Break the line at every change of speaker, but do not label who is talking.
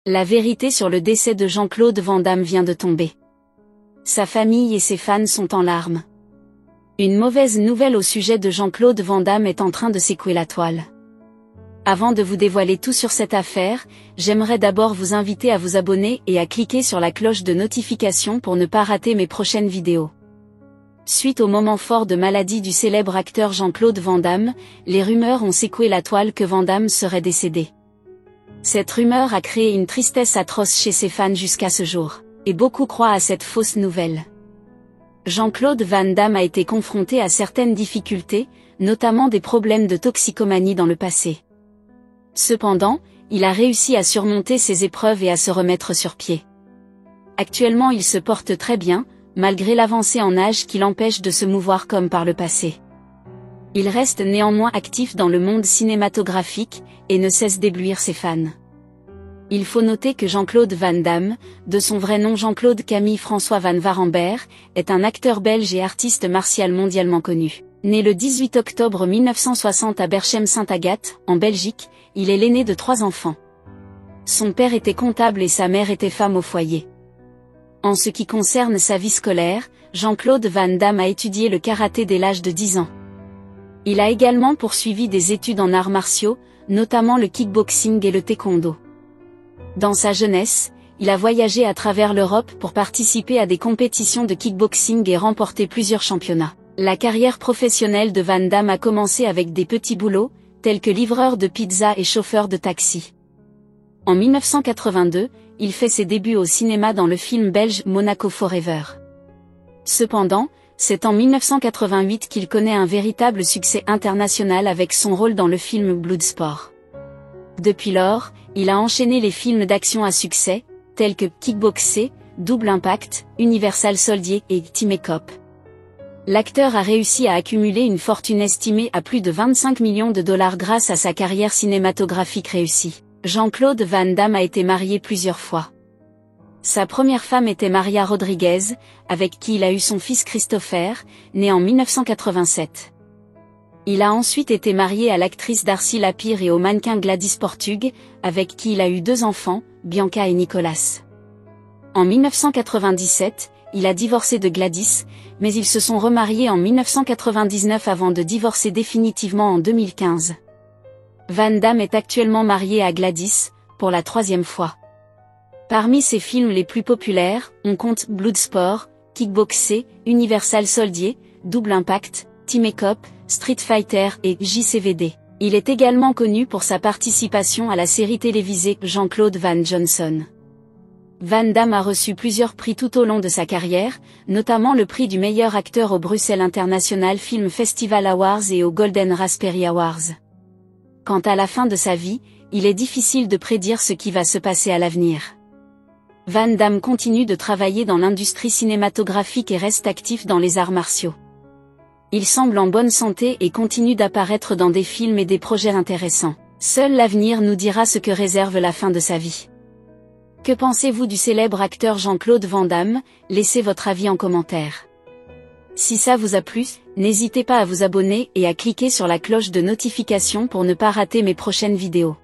La vérité sur le décès de Jean-Claude Van Damme vient de tomber. Sa famille et ses fans sont en larmes. Une mauvaise nouvelle au sujet de Jean-Claude Van Damme est en train de secouer la toile. Avant de vous dévoiler tout sur cette affaire, j'aimerais d'abord vous inviter à vous abonner et à cliquer sur la cloche de notification pour ne pas rater mes prochaines vidéos. Suite au moment fort de maladie du célèbre acteur Jean-Claude Van Damme, les rumeurs ont secoué la toile que Van Damme serait décédé. Cette rumeur a créé une tristesse atroce chez ses fans jusqu'à ce jour, et beaucoup croient à cette fausse nouvelle. Jean-Claude Van Damme a été confronté à certaines difficultés, notamment des problèmes de toxicomanie dans le passé. Cependant, il a réussi à surmonter ces épreuves et à se remettre sur pied. Actuellement il se porte très bien, malgré l'avancée en âge qui l'empêche de se mouvoir comme par le passé. Il reste néanmoins actif dans le monde cinématographique, et ne cesse d'éblouir ses fans. Il faut noter que Jean-Claude Van Damme, de son vrai nom Jean-Claude Camille François Van Waremberg, est un acteur belge et artiste martial mondialement connu. Né le 18 octobre 1960 à Berchem-Sainte-Agathe, en Belgique, il est l'aîné de 3 enfants. Son père était comptable et sa mère était femme au foyer. En ce qui concerne sa vie scolaire, Jean-Claude Van Damme a étudié le karaté dès l'âge de 10 ans. Il a également poursuivi des études en arts martiaux, notamment le kickboxing et le taekwondo. Dans sa jeunesse, il a voyagé à travers l'Europe pour participer à des compétitions de kickboxing et remporter plusieurs championnats. La carrière professionnelle de Van Damme a commencé avec des petits boulots, tels que livreur de pizza et chauffeur de taxi. En 1982, il fait ses débuts au cinéma dans le film belge Monaco Forever. Cependant, c'est en 1988 qu'il connaît un véritable succès international avec son rôle dans le film Bloodsport. Depuis lors, il a enchaîné les films d'action à succès, tels que Kickboxer, Double Impact, Universal Soldier et Time Cop. L'acteur a réussi à accumuler une fortune estimée à plus de 25 millions de dollars grâce à sa carrière cinématographique réussie. Jean-Claude Van Damme a été marié plusieurs fois. Sa première femme était Maria Rodriguez, avec qui il a eu son fils Christopher, né en 1987. Il a ensuite été marié à l'actrice Darcy Lapire et au mannequin Gladys Portug, avec qui il a eu 2 enfants, Bianca et Nicolas. En 1997, il a divorcé de Gladys, mais ils se sont remariés en 1999 avant de divorcer définitivement en 2015. Van Damme est actuellement marié à Gladys, pour la 3e fois. Parmi ses films les plus populaires, on compte Bloodsport, Kickboxer, Universal Soldier, Double Impact, Time Cop, Street Fighter et JCVD. Il est également connu pour sa participation à la série télévisée Jean-Claude Van Johnson. Van Damme a reçu plusieurs prix tout au long de sa carrière, notamment le prix du meilleur acteur au Bruxelles International Film Festival Awards et au Golden Raspberry Awards. Quant à la fin de sa vie, il est difficile de prédire ce qui va se passer à l'avenir. Van Damme continue de travailler dans l'industrie cinématographique et reste actif dans les arts martiaux. Il semble en bonne santé et continue d'apparaître dans des films et des projets intéressants. Seul l'avenir nous dira ce que réserve la fin de sa vie. Que pensez-vous du célèbre acteur Jean-Claude Van Damme? Laissez votre avis en commentaire. Si ça vous a plu, n'hésitez pas à vous abonner et à cliquer sur la cloche de notification pour ne pas rater mes prochaines vidéos.